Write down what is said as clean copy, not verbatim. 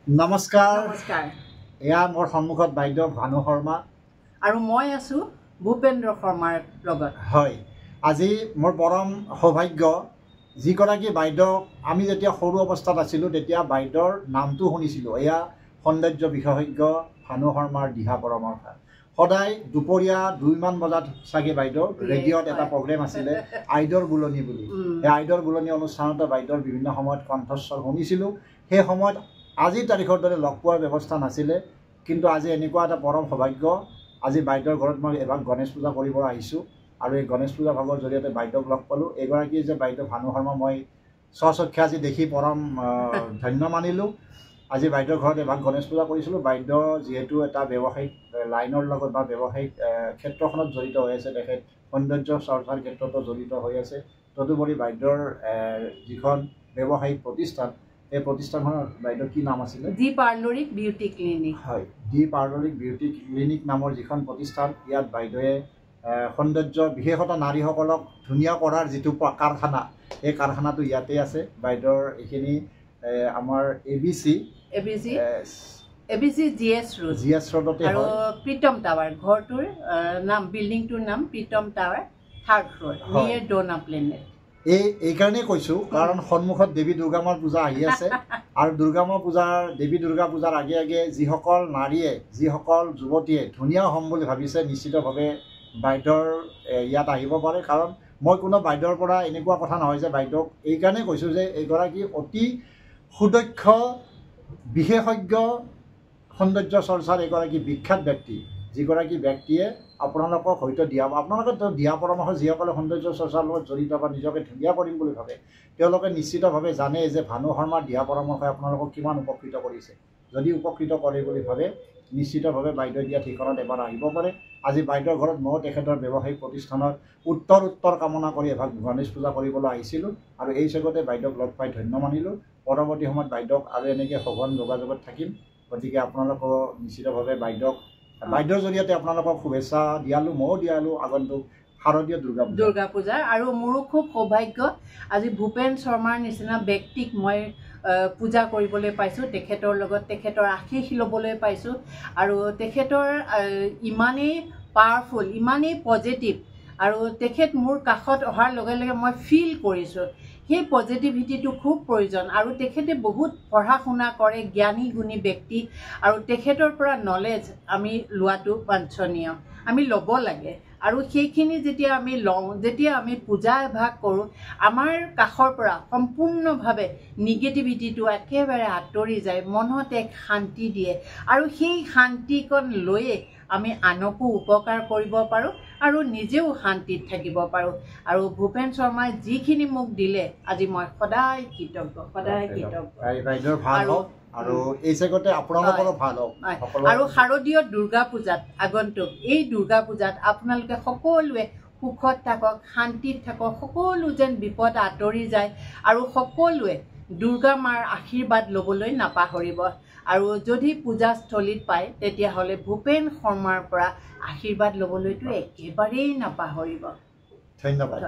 নমস্কাৰ নমস্কাৰ এয়া মোৰ সন্মুখত বাইদেউ ভানু শৰ্মা আৰু মই আছো ভূপেন্দ্ৰ শৰ্মাৰ লগত হয় আজি মোৰ পৰম সৌভাগ্য যিগৰাকী বাইদেউ আমি যেতিয়া সৰু অৱস্থাত আছিলোঁ তেতিয়া বাইদেউৰ নামটো শুনিছিলোঁ এয়া সৌন্দৰ্য বিশেষজ্ঞ ভানু শৰ্মাৰ দিহা পৰামৰ্শ সদায় দুপৰীয়া 2মান বজাত চাগে বাইদেউ ৰেডিঅ'ত এটা প্ৰগ্ৰেম আছিলে আইডৰ বুলনি বুলি এই আইডৰ বুলনি অনুষ্ঠানতে বাইদেউৰ বিভিন্ন সময়ত কণ্ঠস্বৰ শুনিছিলোঁ সেই সময়ত আজিৰ তাৰিখৰ দৰে লগ পোৱাৰ ব্যৱস্থা নাছিলে কিন্তু আজি এনেকুৱা এটা পৰম সৌভাগ্য আজি বাইদেউৰ ঘৰত মই এবাৰ গণেশ পূজা কৰিব আহিছোঁ আৰু এই গণেশ পূজা ভাগৰ জৰিয়তে বাইদেউক লগ পালোঁ এগৰাকী যে বাইদেউ ভানু শৰ্মা মই স্বচক্ষে আজি দেখি পৰম ধন্য মানিলোঁ আজি বাইদেউৰ ঘৰত এবাৰ গণেশ পূজা কৰিছিলোঁ বাইদেউ যিহেতু এটা ব্যৱসায়িক লাইনৰ লগত বা ব্যৱসায়িক ক্ষেত্ৰখনত জড়িত হৈ আছে তেখেত সৌন্দৰ্য চৰ্চাৰ ক্ষেত্ৰতো জড়িত হৈ আছে তদুপৰি বাইদেউৰ যিখন ব্যৱসায়িক প্ৰতিষ্ঠান এই প্ৰতিষ্ঠানখনৰ বাইদেউ কি নাম আছিলে দি পাৰ্লৰিক বিউটি ক্লিনিক হয় দি পাৰ্লৰিক বিউটি ক্লিনিক নামৰ যিখন প্ৰতিষ্ঠান ইয়াত বাইদেৱে সৌন্দৰ্য বিশেষত নাৰীসকলক ধুনীয়া কৰাৰ যিটো কাৰখানা এই কাৰখানাটো ইয়াতে আছে বাইদেউৰ এইখিনি আমাৰ ABC GS ৰোডতে আৰু প্ৰীতম টাৱাৰ ঘৰটোৰ নাম বিল্ডিংটোৰ নাম প্ৰীতম টাৱাৰ 3rd ফ্লোৰ নিয়াৰ ডোনা প্লেনেট এইকাৰণে কৈছোঁ কাৰণ সন্মুখত দেৱী দুৰ্গা মাৰ পূজা আহি আছে আৰু দুৰ্গা মা পূজাৰ দেৱী দুৰ্গা পূজাৰ আগে আগে যিসকল নাৰীয়ে যিসকল যুৱতীয়ে ধুনীয়া হ'ম বুলি ভাবিছে নিশ্চিতভাৱে বাইদেউৰ ইয়াত আহিব পাৰে কাৰণ মই কোনো বাইদেউৰ পৰা এনেকুৱা কথা নহয় যে বাইদেউক এইকাৰণে কৈছোঁ যে এইগৰাকী অতি সুদক্ষ বিশেষজ্ঞ সৌন্দৰ্য চৰ্চাৰ এগৰাকী বিখ্যাত ব্যক্তি যিগৰাকী ব্যক্তিয়ে আপোনালোকক হয়তো আপোনালোকে দিয়া পৰামৰ্শ যিসকলে সৌন্দৰ্য চৰ্চাৰ লগত জড়িত বা নিজকে ধুনীয়া কৰিম বুলি ভাবে তেওঁলোকে নিশ্চিতভাৱে জানে যে ভানু শৰ্মাৰ দিয়া পৰামৰ্শই আপোনালোকক কিমান উপকৃত কৰিছে যদি উপকৃত কৰে বুলি ভাবে নিশ্চিতভাৱে বাইদেউ দিয়া ঠিকনাত এবাৰ আহিব পাৰে আজি বাইদেউৰ ঘৰত মই তেখেতৰ ব্যৱসায়িক প্ৰতিষ্ঠানৰ উত্তৰ কামনা কৰি এভাগ গণেশ পূজা কৰিবলৈ আহিছিলোঁ আৰু এই চেগতে বাইদেউক লগ পাই ধন্য মানিলোঁ পৰৱৰ্তী সময়ত বাইদেউক আৰু এনেকৈ সঘন যোগাযোগত থাকিম গতিকে আপোনালোকক নিশ্চিতভাৱে বাইদেউৰ জৰিয়তে আপোনালোকক শুভেচ্ছা দিয়ালোঁ ময়ো দিয়ালোঁ আগন্তুক শাৰদীয় দুৰ্গা পূজা আৰু মোৰো খুব সৌভাগ্য আজি ভূপেন শৰ্মাৰ নিচিনা ব্যক্তিক মই পূজা কৰিবলৈ পাইছোঁ তেখেতৰ লগত তেখেতৰ আশীষ ল'বলৈ পাইছোঁ আৰু তেখেতৰ ইমানেই পাৱাৰফুল ইমানেই পজিটিভ আৰু তেখেত মোৰ কাষত অহাৰ লগে লগে মই ফিল কৰিছোঁ সেই পজিটিভিটিটো খুব প্ৰয়োজন আৰু তেখেতে বহুত পঢ়া শুনা কৰে জ্ঞানী গুণী ব্যক্তি আৰু তেখেতৰ পৰা নলেজ আমি লোৱাটো বাঞ্ছনীয় আমি ল'ব লাগে আৰু সেইখিনি যেতিয়া আমি লওঁ যেতিয়া আমি পূজা এভাগ কৰোঁ আমাৰ কাষৰ পৰা সম্পূৰ্ণভাৱে নিগেটিভিটিটো একেবাৰে আঁতৰি যায় মনত এক শান্তি দিয়ে আৰু সেই শান্তিকণ লৈয়ে আমি আনকো উপকাৰ কৰিব পাৰোঁ আৰু নিজেও শান্তিত থাকিব পাৰোঁ আৰু ভূপেন শৰ্মাই যিখিনি মোক দিলে আজি মই সদায় কৃতজ্ঞ আৰু এই চেগতে আপোনালোকৰো ভাল হওক আৰু শাৰদীয় দুৰ্গা পূজাত আগন্তুক এই দুৰ্গা পূজাত আপোনালোকে সকলোৱে সুখত থাকক শান্তিত থাকক সকলো যেন বিপদ আঁতৰি যায় আৰু সকলোৱে দুৰ্গা মাৰ আশীৰ্বাদ ল'বলৈ নাপাহৰিব আৰু যদি পূজাস্থলীত পায় তেতিয়াহ'লে ভূপেন শৰ্মাৰ পৰা আশীৰ্বাদ ল'বলৈতো একেবাৰেই নাপাহৰিব ধন্যবাদ